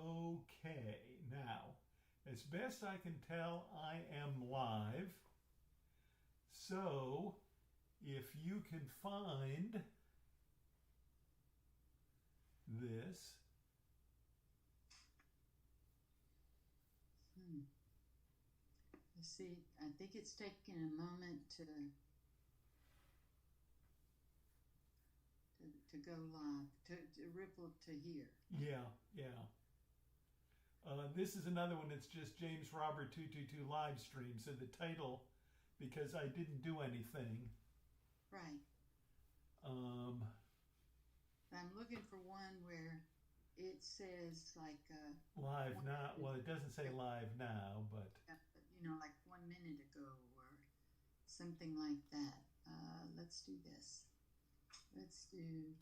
Okay, now, as best I can tell, I am live. So, if you can find this. Let's see, I think it's taking a moment to go live, to ripple to here. Yeah. This is another one that's just JamesRobert222 live stream. So the title, because I didn't do anything. Right. I'm looking for one where it says like live now. Well, it doesn't say live now, but like 1 minute ago or something like that. Let's do this. Let's do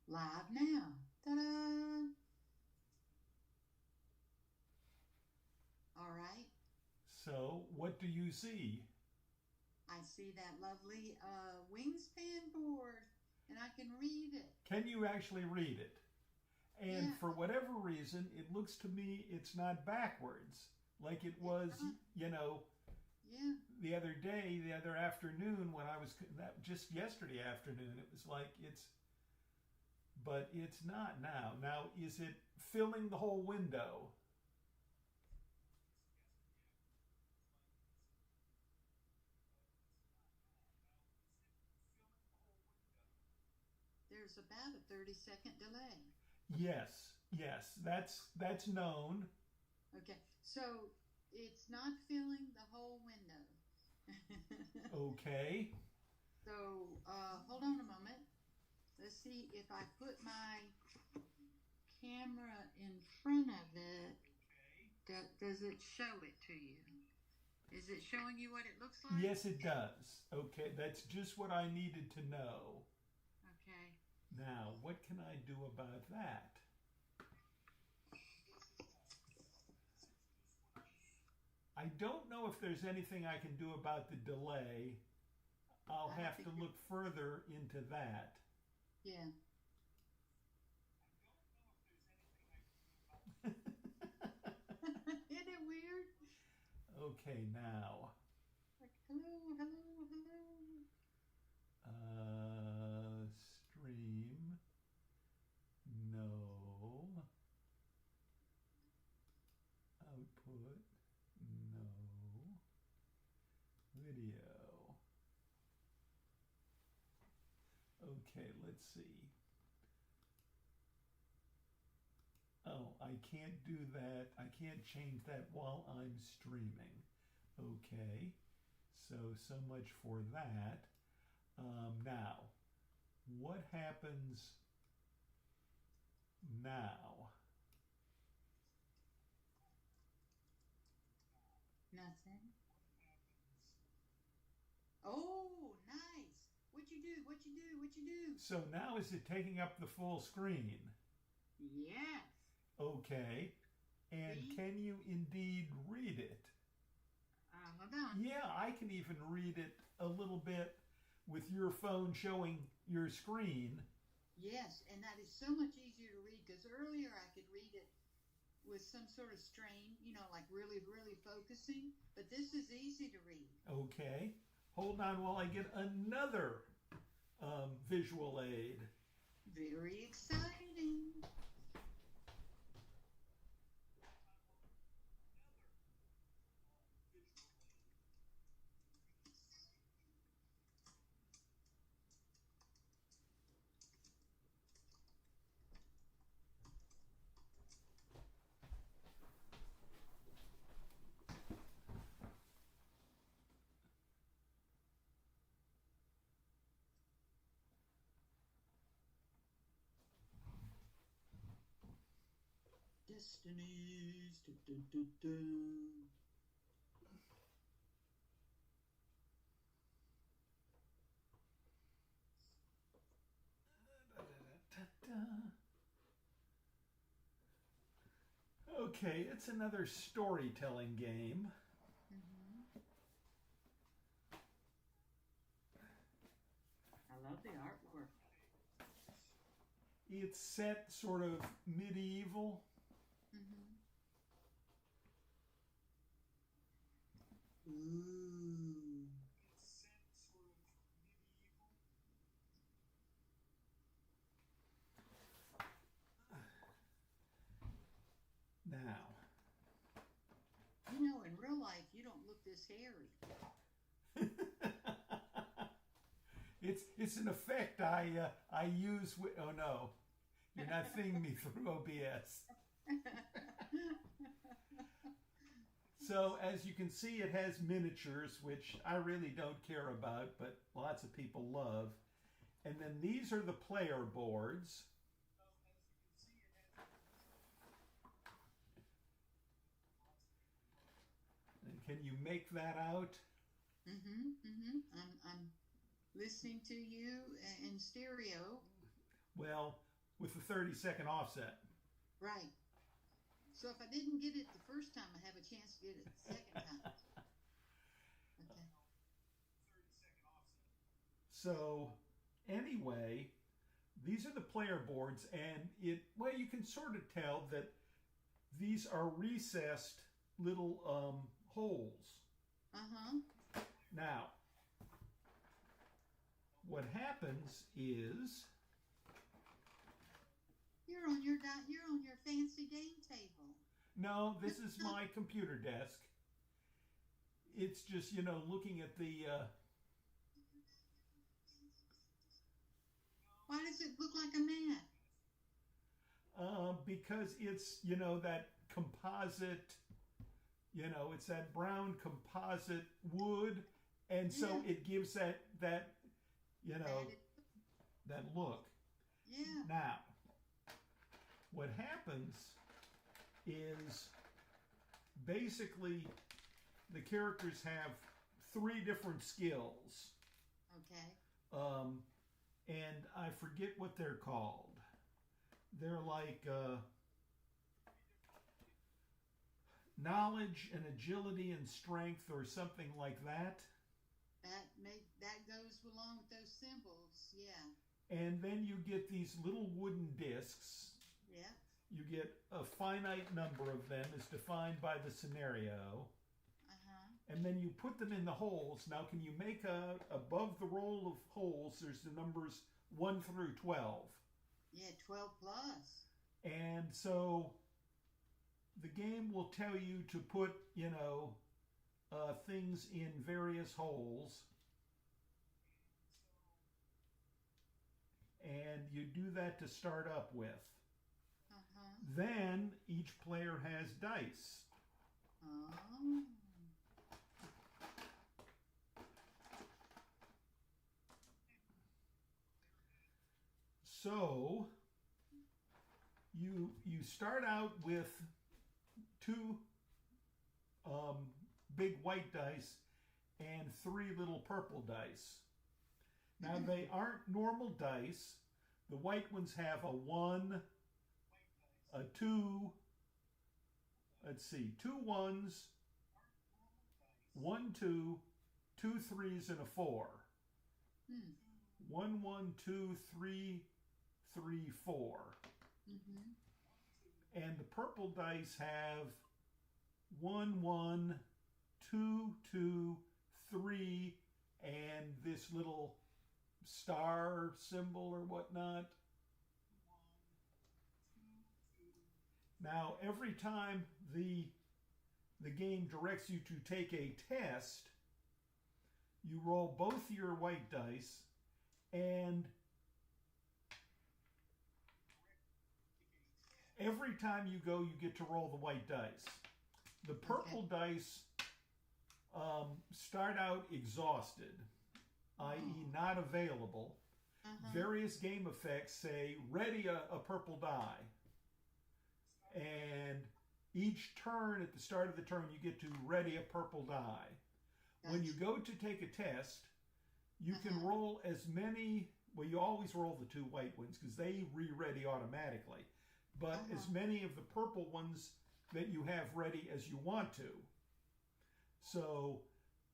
live now. Ta-da! All right. So, what do you see? I see that lovely wingspan board, and I can read it. Can you actually read it? And yeah. For whatever reason, it looks to me it's not backwards like it was, Yeah. the other day, the other afternoon when I was, just yesterday afternoon, it was like but it's not now. Now, is it filling the whole window? There's about a 30-second delay. Yes, that's known. Okay, so it's not filling the whole window. Okay. So, hold on a moment. Let's see if I put my camera in front of it. Does it show it to you? Is it showing you what it looks like? Yes, it does. Okay, that's just what I needed to know. Okay. Now, what can I do about that? I don't know if there's anything I can do about the delay. I'll have to look further into that. Yeah. Isn't it weird? Okay, now. Like, hello. Stream. No. Output. No. Video. Okay, let's see. Oh, I can't do that. I can't change that while I'm streaming. Okay, so much for that. Now, what happens now? Nothing. Oh, nice. What you do? So now is it taking up the full screen? Yes. Okay. And See? Can you indeed read it? Hold on. Yeah, I can even read it a little bit with your phone showing your screen. Yes, and that is so much easier to read because earlier I could read it with some sort of strain, like really, really focusing. But this is easy to read. Okay. Hold on while I get another visual aid. Very exciting. Destinies. Dun, dun, dun, dun. Okay, it's another storytelling game. Mm-hmm. love the artwork. It's set sort of medieval. Mm-hmm. Ooh. Now, You know, in real life, you don't look this hairy. it's an effect I use with. Oh no, you're not seeing me through OBS. So as you can see, it has miniatures, which I really don't care about, but lots of people love. And then these are the player boards. And can you make that out? Mm-hmm. Mm-hmm. I'm listening to you in stereo. Well, with the 30-second offset. Right. So if I didn't get it the first time, I have a chance to get it the second time. Okay. So anyway, these are the player boards, and well, you can sort of tell that these are recessed little holes. Uh-huh. Now, what happens is You're on your fancy game table. no, this is my computer desk. It's just, looking at the Why does it look like a mat? because it's, that composite, it's that brown composite wood, and so Yeah. it gives that that look. Yeah. Now, what happens is basically the characters have 3 different skills. Okay. And I forget what they're called. They're like knowledge and agility and strength or something like that. That goes along with those symbols. Yeah. And then you get these little wooden discs. Yeah. You get a finite number of them as defined by the scenario. Uh-huh. And then you put them in the holes. Now, can you make above the row of holes, there's the numbers 1 through 12. Yeah, 12 plus. And so the game will tell you to put, things in various holes. And you do that to start up with. Uh-huh. Then each player has dice. Oh. So you start out with 2 big white dice and 3 little purple dice. Now they aren't normal dice. The white ones have a 1, a 2, let's see, 2 1s, 1 2, 2 3s, and a 4. 1 1 2 3 3 4. Mm-hmm. And the purple dice have 1 1 2 2 3 and this little star symbol or whatnot. Now, every time the game directs you to take a test, you roll both your white dice, and every time you go, you get to roll the white dice. The purple dice start out exhausted, i.e. not available. Uh-huh. Various game effects say, ready a purple die. And each turn, at the start of the turn, you get to ready a purple die. Gotcha. When you go to take a test, you can roll as many, well, you always roll the 2 white ones because they re-ready automatically. But as many of the purple ones that you have ready as you want to. So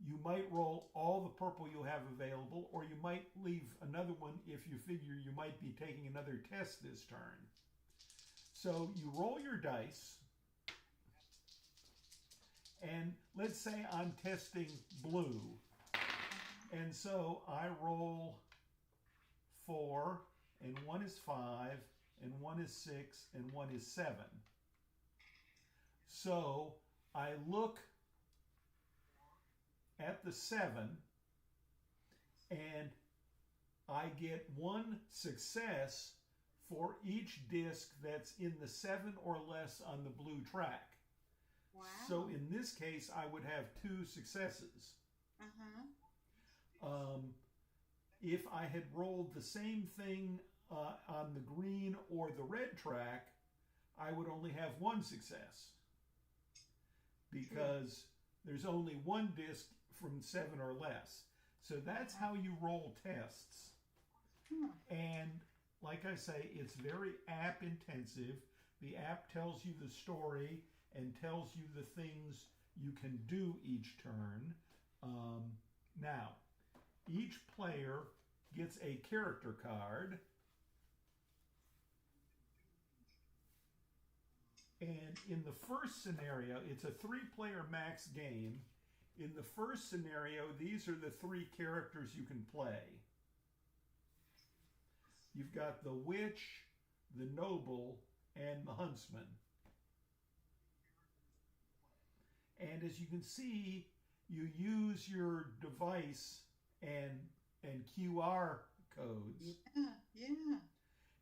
you might roll all the purple you have available, or you might leave another one if you figure you might be taking another test this turn. So you roll your dice, and let's say I'm testing blue. And so I roll 4, and 1 is 5, and 1 is 6, and 1 is 7. So I look at the 7, and I get 1 success for each disc that's in the 7 or less on the blue track. Wow. So in this case, I would have 2 successes. If I had rolled the same thing on the green or the red track, I would only have 1 success, because there's only 1 disc from 7 or less. So that's how you roll tests. And like I say, it's very app intensive. The app tells you the story and tells you the things you can do each turn. Now, each player gets a character card, and in the first scenario, it's a 3-player max game. In the first scenario, these are the 3 characters you can play. You've got the witch, the noble, and the huntsman. And as you can see, you use your device and QR codes. Yeah.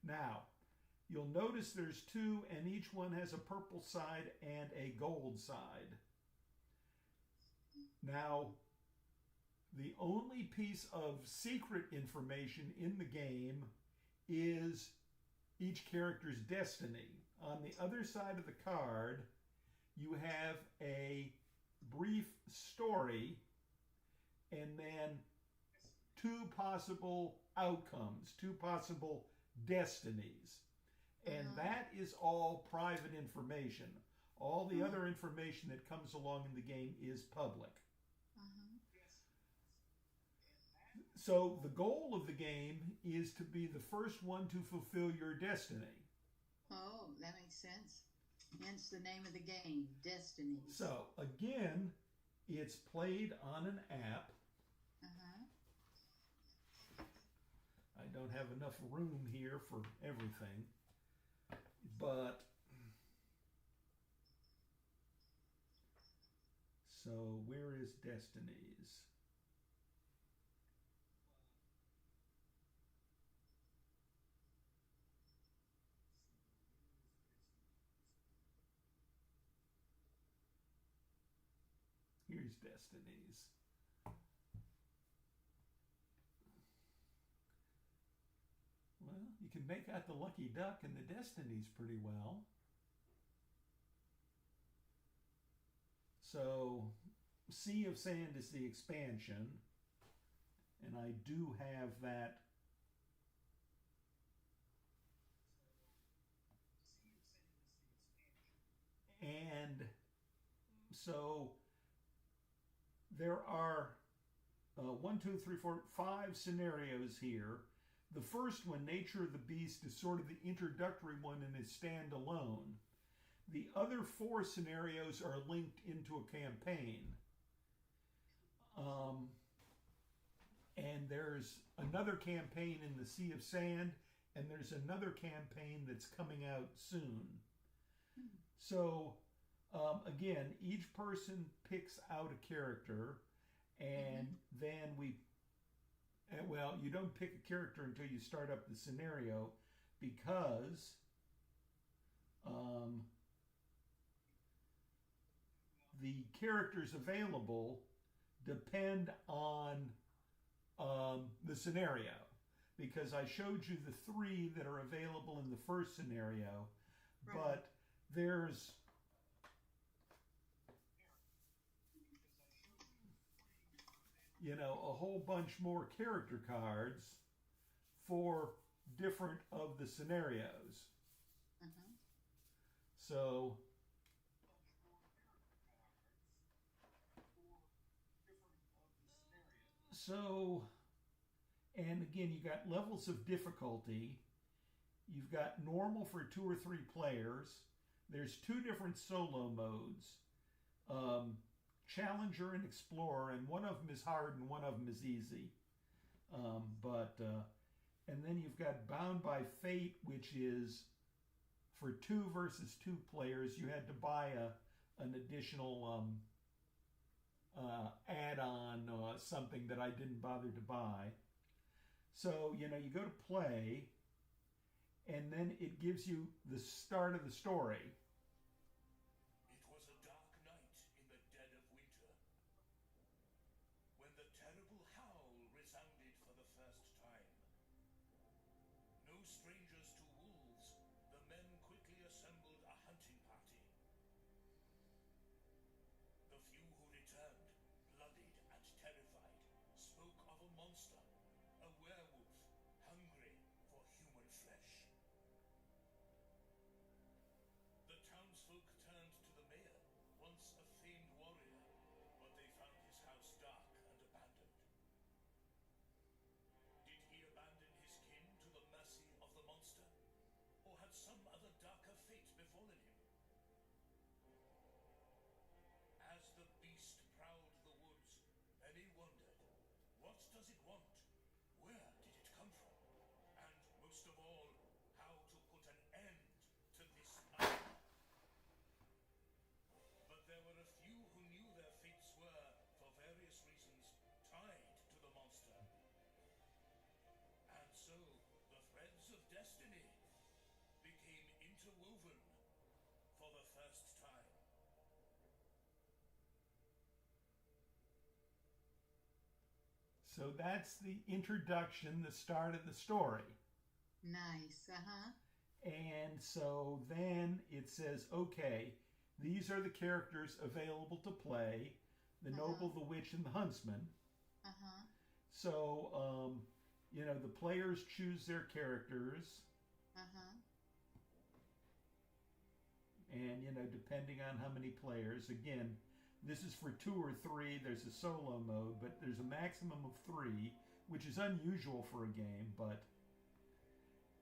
Now, you'll notice there's 2, and each one has a purple side and a gold side. Now, the only piece of secret information in the game is each character's destiny. On the other side of the card, you have a brief story and then 2 possible outcomes, 2 possible destinies. And that is all private information. All the other information that comes along in the game is public. So the goal of the game is to be the first one to fulfill your destiny. Oh, that makes sense. Hence the name of the game, Destiny. So again, it's played on an app. I don't have enough room here for everything, but so where is Destinies? Here's Destinies. Well, you can make out the Lucky Duck and the Destinies pretty well. So, Sea of Sand is the expansion, and I do have that. And so there are 1, 2, 3, 4, 5 scenarios here. The first one, Nature of the Beast, is sort of the introductory one and is standalone. The other 4 scenarios are linked into a campaign. And there's another campaign in the Sea of Sand, and there's another campaign that's coming out soon. So, again, each person picks out a character, and then well, you don't pick a character until you start up the scenario, because the characters available depend on the scenario. Because I showed you the 3 that are available in the first scenario, but there's a whole bunch more character cards for different of the scenarios. So So, and again, you got levels of difficulty. You've got normal for 2 or 3 players. There's 2 different solo modes, Challenger and Explorer, and one of them is hard and one of them is easy. And then you've got Bound by Fate, which is for 2 versus 2 players. You had to buy an additional add-on something that I didn't bother to buy. So, you go to play, and then it gives you the start of the story. It was a dark night in the dead of winter, when the terrible howl resounded for the first time. No strangers to wolves, the men quickly assembled a hunting party. The few who returned, bloodied and terrified, spoke of a monster, a werewolf, hungry for human flesh. The townsfolk turned to the mayor, once a famed warrior, but they found his house dark and abandoned. Did he abandon his kin to the mercy of the monster, or had some other darker fate befallen him? As the beast prowled the woods, many wondered, what does it want? Where did it come from? And most of all, how to put an end to this nightmare. But there were a few who knew their fates were, for various reasons, tied to the monster. And so, the threads of destiny became interwoven for the first time. So that's the introduction, the start of the story. Nice. And so then it says, okay, these are the characters available to play, the noble, the witch, and the huntsman. So, the players choose their characters. And, depending on how many players, again, this is for 2 or 3. There's a solo mode, but there's a maximum of 3, which is unusual for a game,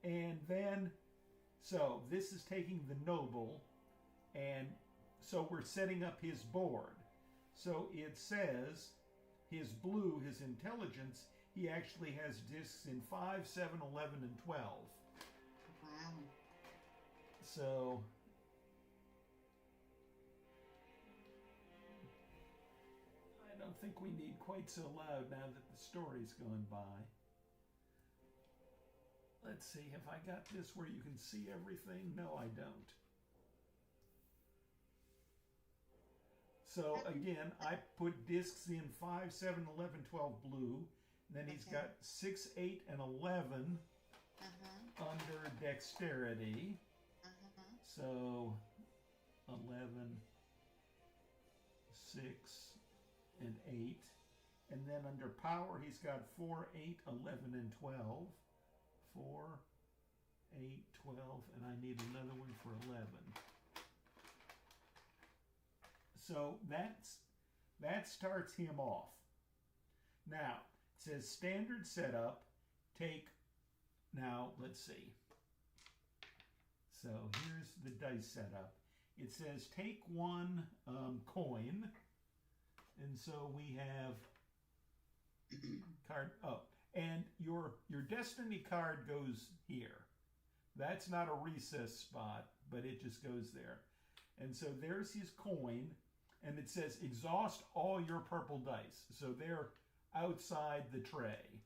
and then, so this is taking the noble, and so we're setting up his board. So it says his blue, his intelligence, he actually has discs in 5, 7, 11, and 12. Wow. So I don't think we need quite so loud now that the story's gone by. Let's see, have I got this where you can see everything? No, I don't. So again, I put discs in 5, 7, 11, 12 blue. Then he's got 6, 8, and 11 under dexterity. So 11, 6, and 8. And then under power, he's got 4, 8, 11, and 12. 4, 8, 12, and I need another one for 11. So that starts him off. Now, it says standard setup, now let's see. So here's the dice setup. It says take 1 coin, and so we have card, and your destiny card goes here. That's not a recess spot, but it just goes there. And so there's his coin, and it says exhaust all your purple dice. So they're outside the tray.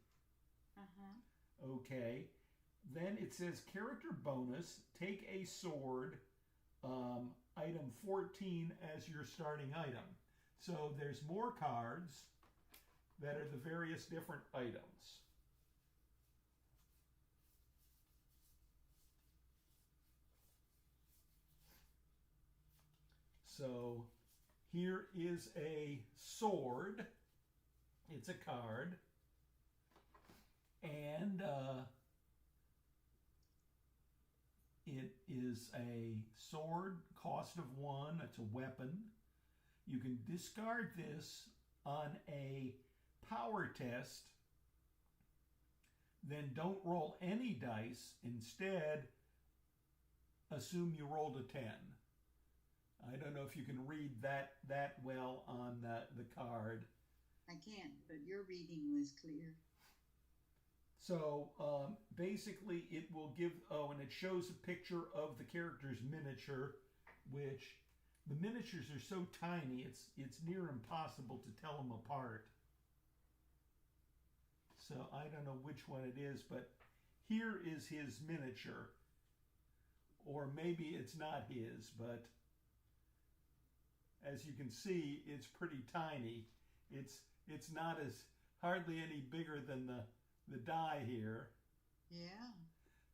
Okay. Then it says character bonus, take a sword, item 14 as your starting item. So there's more cards that are the various different items. So here is a sword. It's a card. And it is a sword, cost of 1. It's a weapon. You can discard this on a power test, then don't roll any dice. Instead, assume you rolled a 10. I don't know if you can read that well on the card. I can't, but your reading was clear. So basically it will give, and it shows a picture of the character's miniature, which the miniatures are so tiny, it's near impossible to tell them apart. So I don't know which one it is, but here is his miniature. Or maybe it's not his, but as you can see, it's pretty tiny. It's not as hardly any bigger than the die here. Yeah.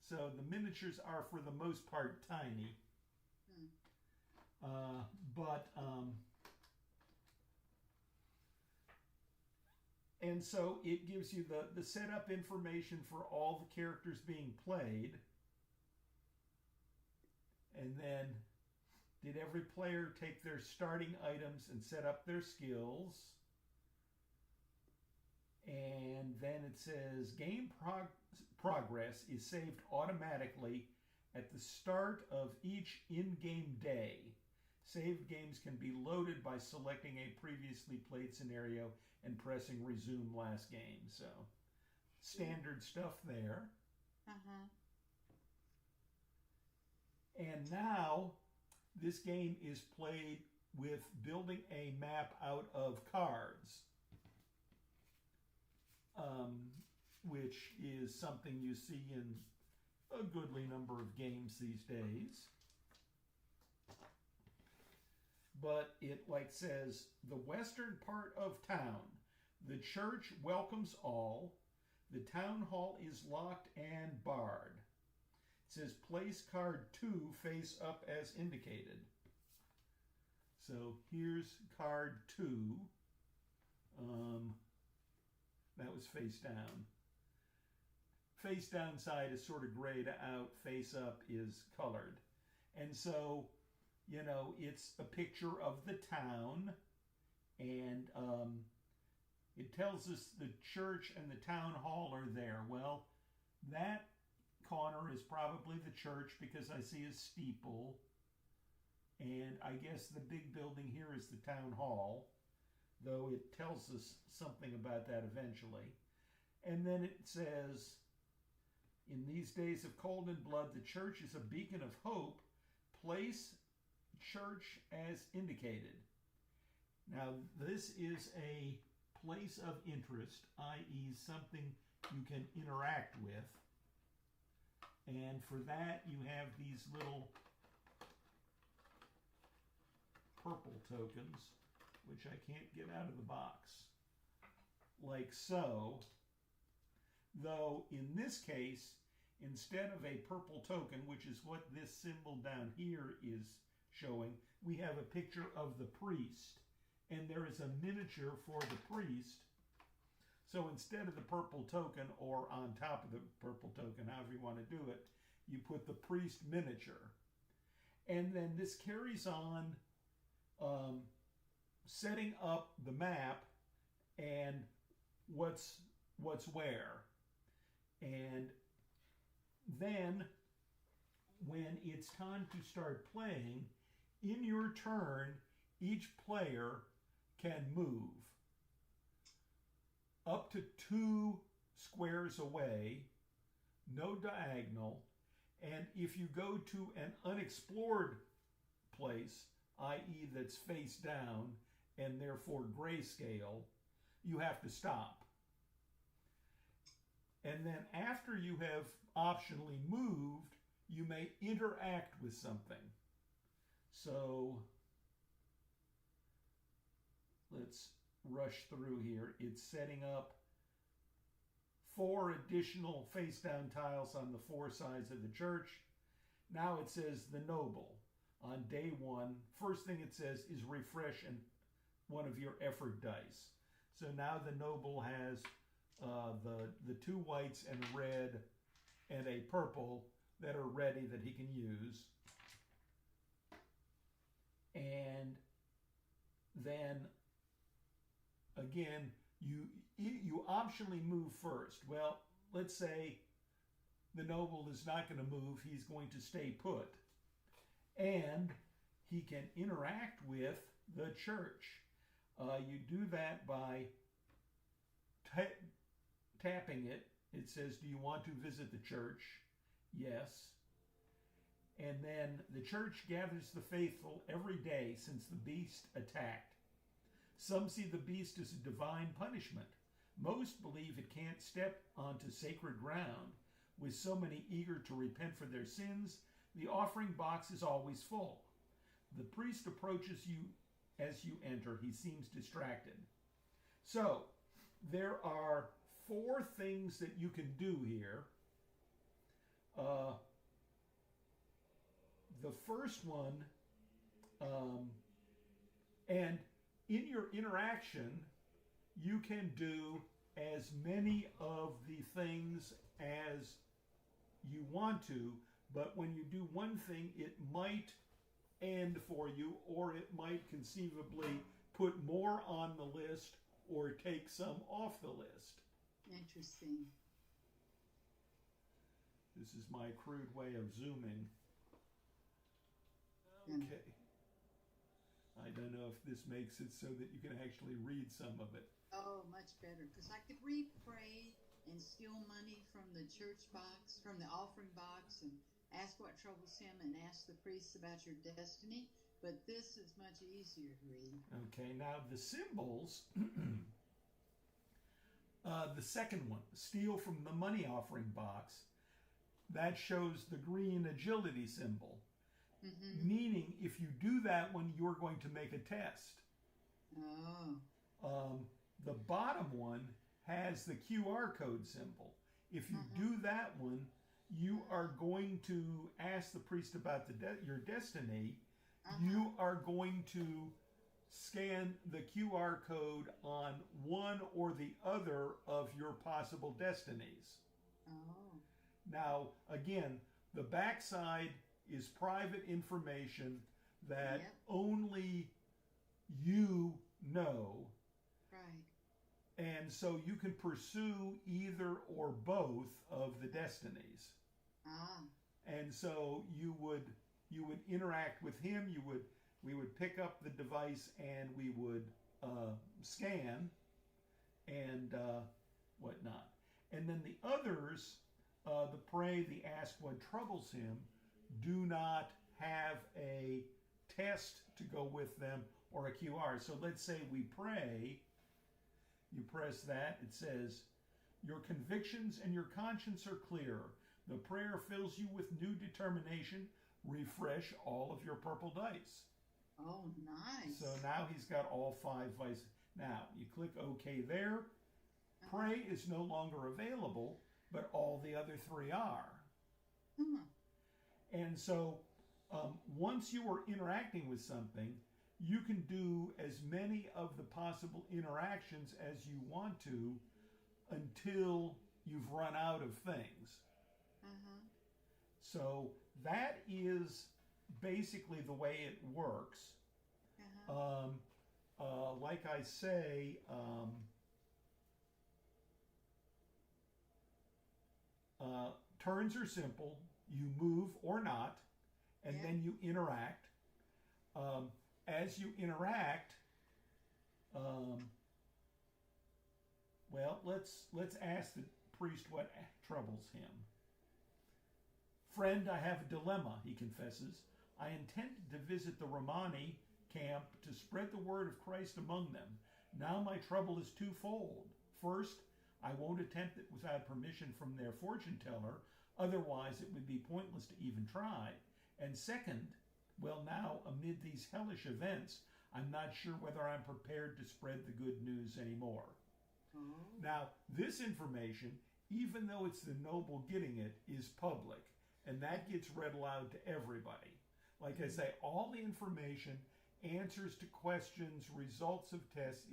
So the miniatures are for the most part tiny. And so it gives you the setup information for all the characters being played. And then, did every player take their starting items and set up their skills? And then it says game progress is saved automatically at the start of each in-game day. Saved games can be loaded by selecting a previously played scenario and pressing resume last game. So, standard stuff there. Uh-huh. And now, this game is played with building a map out of cards, which is something you see in a goodly number of games these days. But it says, the western part of town, the church welcomes all, the town hall is locked and barred. It says place card 2 face up as indicated. So here's card 2. That was face down. Face down side is sort of grayed out. Face up is colored. And so, it's a picture of the town. And it tells us the church and the town hall are there. Well, that corner is probably the church because I see a steeple. And I guess the big building here is the town hall, though it tells us something about that eventually. And then it says, in these days of cold and blood, the church is a beacon of hope. Place church as indicated. Now, this is a place of interest, i.e. something you can interact with. And for that, you have these little purple tokens, which I can't get out of the box, like so. Though in this case, instead of a purple token, which is what this symbol down here is showing, we have a picture of the priest, and there is a miniature for the priest. So instead of the purple token, or on top of the purple token, however you want to do it, you put the priest miniature. And then this carries on setting up the map and what's where. And then when it's time to start playing, in your turn, each player can move up to 2 squares away, no diagonal, and if you go to an unexplored place, i.e. that's face down and therefore grayscale, you have to stop. And then after you have optionally moved, you may interact with something. So let's rush through here. It's setting up 4 additional face down tiles on the 4 sides of the church. Now it says the noble. On day 1, first thing it says is refresh and one of your effort dice. So now the noble has the 2 whites and a red and a purple that are ready that he can use. And then again, you optionally move first. Well, let's say the noble is not going to move, he's going to stay put. And he can interact with the church. You do that by tapping it. It says, do you want to visit the church? Yes. And then the church gathers the faithful every day since the beast attacked. Some see the beast as a divine punishment. Most believe it can't step onto sacred ground. With so many eager to repent for their sins, the offering box is always full. The priest approaches you as you enter. He seems distracted. So, there are 4 things that you can do here. The first one, and in your interaction, you can do as many of the things as you want to, but when you do one thing, it might end for you, or it might conceivably put more on the list or take some off the list. Interesting. This is my crude way of zooming. Yeah. Okay. I don't know if this makes it so that you can actually read some of it. Oh, much better. Because I could read, pray, and steal money from the church box, from the offering box, and ask what troubles him, and ask the priest about your destiny. But this is much easier to read. Okay, now the symbols, the second one, steal from the money offering box, that shows the green agility symbol. Mm-hmm. Meaning, if you do that one, you're going to make a test. Oh. The bottom one has the QR code symbol. If you do that one, you are going to ask the priest about your destiny. You are going to scan the QR code on one or the other of your possible destinies. Oh. Now, again, the backside is private information that only you know. Right. And so you can pursue either or both of the destinies. Ah. And so you would interact with him. We would pick up the device and we would scan and whatnot. And then the others, the pray, the ask what troubles him, do not have a test to go with them or a QR. So let's say we pray. You press that. It says, your convictions and your conscience are clear. The prayer fills you with new determination. Refresh all of your purple dice. Oh, nice. So now he's got all 5 vices. Now, you click OK there. Pray is no longer available, but all the other 3 are. And so once you are interacting with something, you can do as many of the possible interactions as you want to until you've run out of things. So that is basically the way it works. Like I say, turns are simple. You move or not, and then you interact. As you interact, well, let's ask the priest what troubles him. Friend, I have a dilemma, he confesses. I intended to visit the Romani camp to spread the word of Christ among them. Now my trouble is twofold. First, I won't attempt it without permission from their fortune teller, otherwise it would be pointless to even try. And second, well, now amid these hellish events, I'm not sure whether I'm prepared to spread the good news anymore. Now, this information, even though it's the noble getting it, is public, and that gets read aloud to everybody. Like I say, all the information, answers to questions, results of tests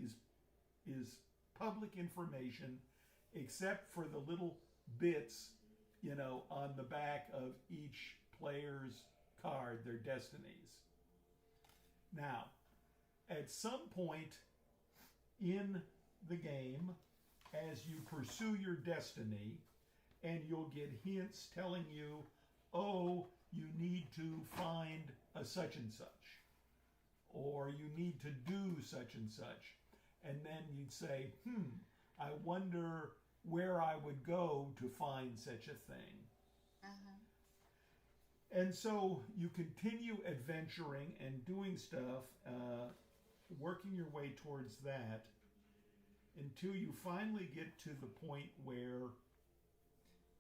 is public information, except for the little bits, on the back of each player's card, their destinies. Now, at some point in the game as you pursue your destiny, and you'll get hints telling you, oh, you need to find a such and such, or you need to do such and such. And then you'd say, I wonder where I would go to find such a thing. And so you continue adventuring and doing stuff, working your way towards that, until you finally get to the point where,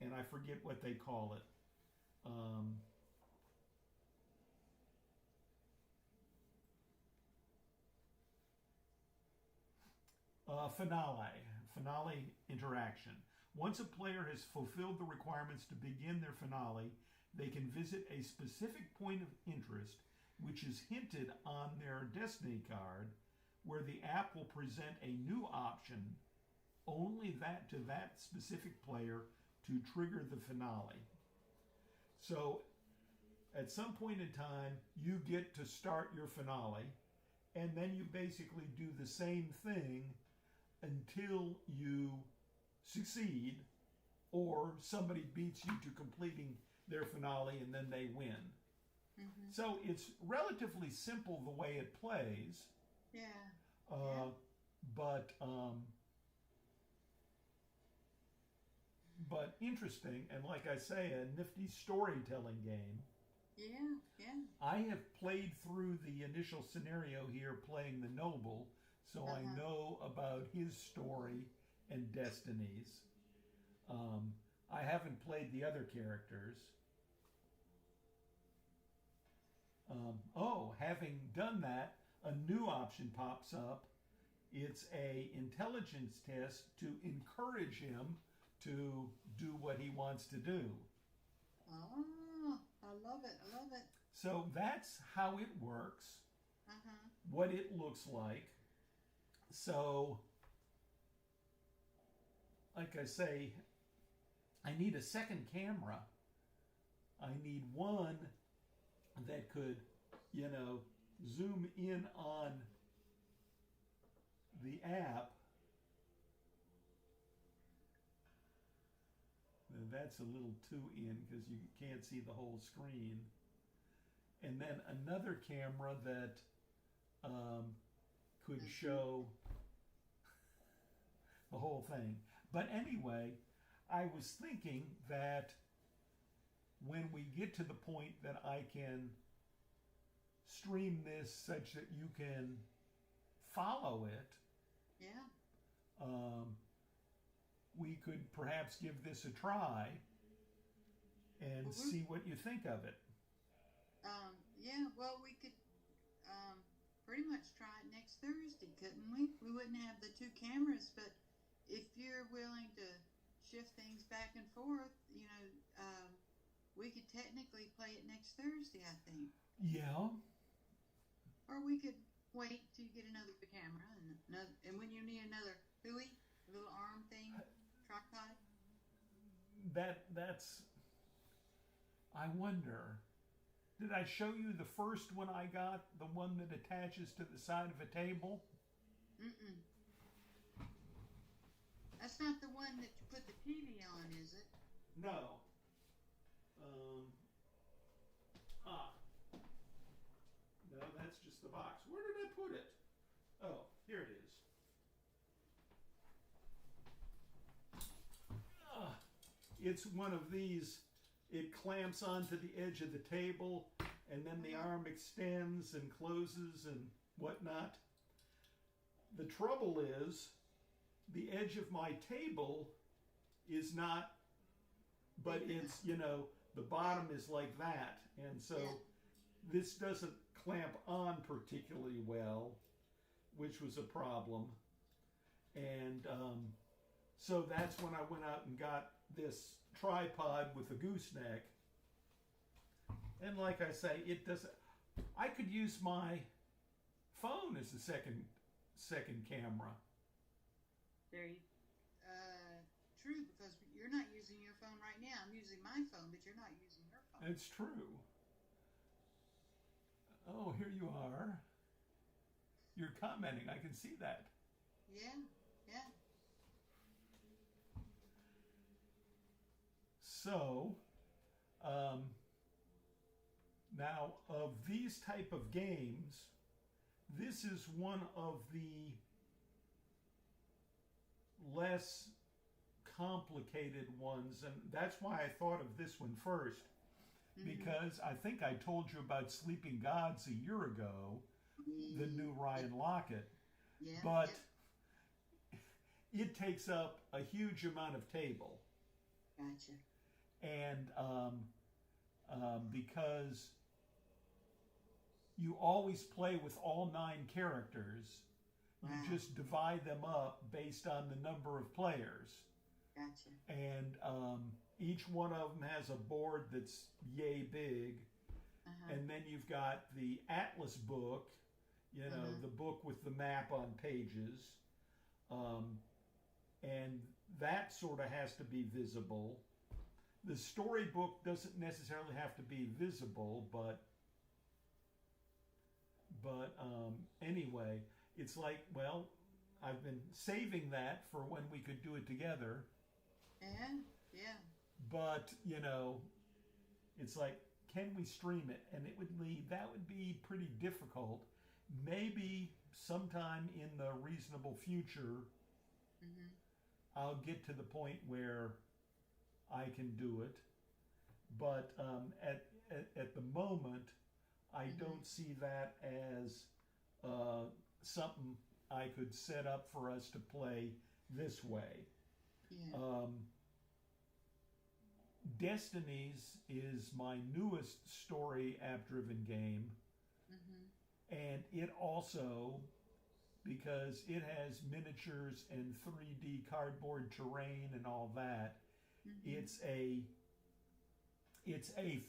and I forget what they call it, finale interaction. Once a player has fulfilled the requirements to begin their finale, they can visit a specific point of interest, which is hinted on their destiny card, where the app will present a new option, only that to that specific player, to trigger the finale. So at some point in time, you get to start your finale, and then you basically do the same thing until you succeed, or somebody beats you to completing their finale and then they win. So it's relatively simple the way it plays. But interesting, and like I say, a nifty storytelling game. I have played through the initial scenario here playing the noble, so I know about his story and destinies. I haven't played the other characters. Having done that, a new option pops up. It's a intelligence test to encourage him to do what he wants to do. Oh, I love it. I love it. So that's how it works, what it looks like. So, like I say, I need a second camera. I need one that could, zoom in on the app. Now that's a little too in because you can't see the whole screen. And then another camera that could show the whole thing. But anyway, I was thinking that when we get to the point that I can stream this such that you can follow it, we could perhaps give this a try and see what you think of it. Well, we could pretty much try it next Thursday, couldn't we? We wouldn't have the two cameras, but if you're willing to shift things back and forth, we could technically play it next Thursday, I think. Yeah. Or we could wait till you get another camera, and when you need another buoy, little arm thing, tripod. That's. I wonder. Did I show you the first one I got, the one that attaches to the side of a table? That's not the one that you put the TV on, is it? No. No, that's just the box. Where did I put it? Oh, here it is. It's one of these. It clamps onto the edge of the table, and then the arm extends and closes and whatnot. The trouble is, the edge of my table is not, but it's, the bottom is like that. And so this doesn't clamp on particularly well, which was a problem. And so that's when I went out and got this tripod with a gooseneck. And like I say, it doesn't. I could use my phone as a second camera. True, because you're not using your phone right now. I'm using my phone, but you're not using your phone. It's true. Oh, here you are. You're commenting. I can see that. Yeah. So, um, now of these type of games, this is one of the less complicated ones, and that's why I thought of this one first, because I think I told you about Sleeping Gods a year ago, the new Ryan Lockett, but it takes up a huge amount of table. Gotcha. And because you always play with all 9 characters, Wow. you just divide them up based on the number of players. Gotcha. And each one of them has a board that's yay big. And then you've got the Atlas book, you know, the book with the map on pages. And that sort of has to be visible. The storybook doesn't necessarily have to be visible, but anyway, it's like, well, I've been saving that for when we could do it together. Yeah. But, you know, it's like, can we stream it? And that would be pretty difficult. Maybe sometime in the reasonable future, I'll get to the point where I can do it. But at the moment, I don't see that as something I could set up for us to play this way. Yeah. Destinies is my newest story app-driven game, and it also, because it has miniatures and 3D cardboard terrain and all that, it's a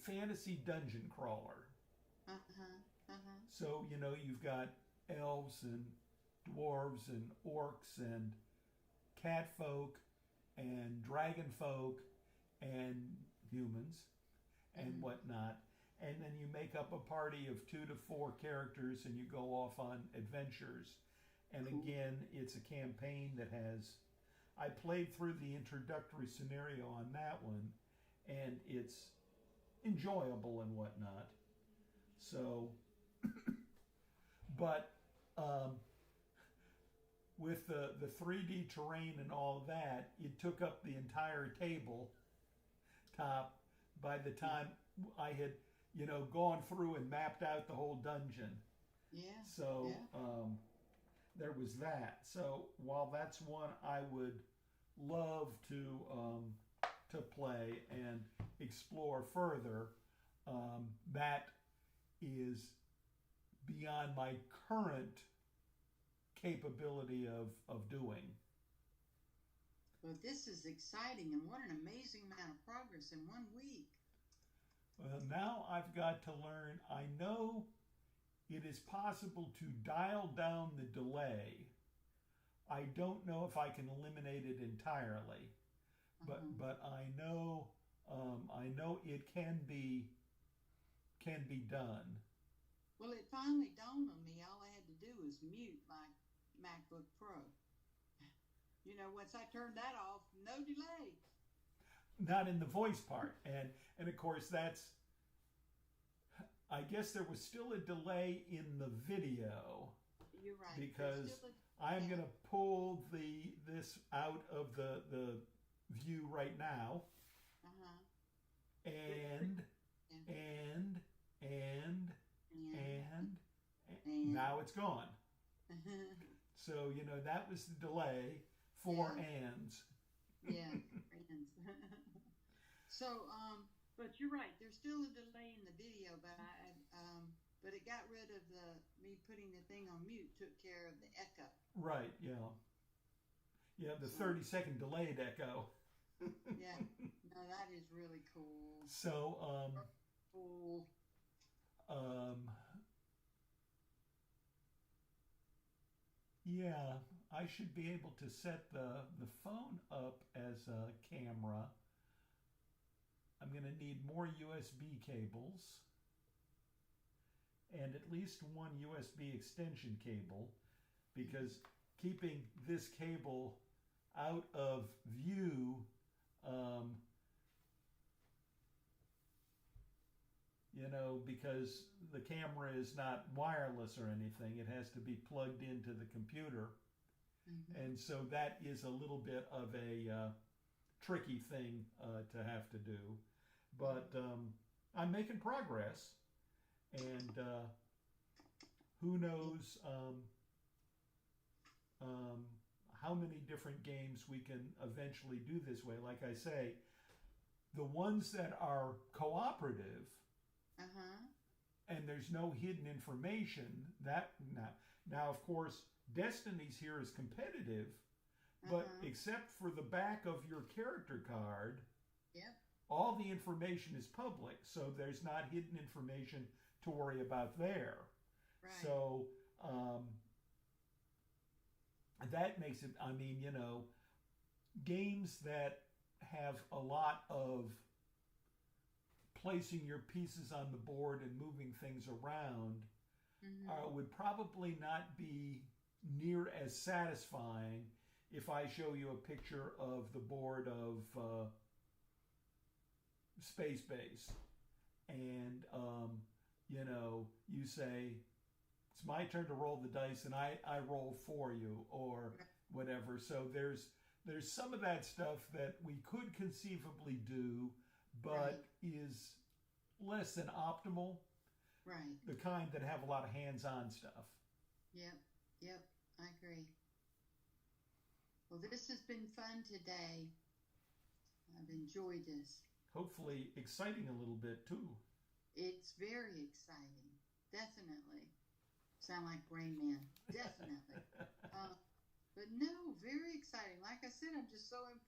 fantasy dungeon crawler. So, you know, you've got elves and dwarves and orcs and catfolk and dragonfolk and humans and whatnot. And then you make up a party of 2 to 4 characters and you go off on adventures. And again, it's a campaign that I played through the introductory scenario on that one, and it's enjoyable and whatnot. So, but with the 3D terrain and all that, it took up the entire table top by the time I had, you know, gone through and mapped out the whole dungeon. Yeah. So there was that. So while that's one I would love to play and explore further, that is beyond my current capability of doing. Well, this is exciting, and what an amazing amount of progress in 1 week. Well, now I've got to learn. I know it is possible to dial down the delay. I don't know if I can eliminate it entirely, but I know it can be done. Well, it finally dawned on me. All I had to do was mute my MacBook Pro. You know, once I turned that off, no delay. Not in the voice part, and of course that's. I guess there was still a delay in the video. You're right. Because I'm going to pull this out of the view right now. And now it's gone. So, you know, that was the delay. 4 ands. Yeah, ands. So, but you're right. There's still a delay in the video, but it got rid of me putting the thing on mute. Took care of the echo. Right. Yeah. Yeah. The 30-second delayed echo. Yeah. No, that is really cool. So, cool. Yeah, I should be able to set the phone up as a camera. I'm going to need more USB cables and at least one USB extension cable, because keeping this cable out of view because the camera is not wireless or anything. It has to be plugged into the computer. Mm-hmm. And so that is a little bit of a tricky thing to have to do. But I'm making progress. And who knows how many different games we can eventually do this way. Like I say, the ones that are cooperative, and there's no hidden information, that now of course Destiny's here is competitive, but except for the back of your character card, yep, all the information is public, so there's not hidden information to worry about there. right. So that makes it, games that have a lot of placing your pieces on the board and moving things around would probably not be near as satisfying if I show you a picture of the board of Space Base and you say, it's my turn to roll the dice and I roll for you or whatever. So there's some of that stuff that we could conceivably do, but is less than optimal. Right. The kind that have a lot of hands-on stuff. Yep, I agree. Well, this has been fun today. I've enjoyed this. Hopefully exciting a little bit too. It's very exciting. Definitely. Sound like Rain Man. Definitely. But no, very exciting. Like I said, I'm just so impressed.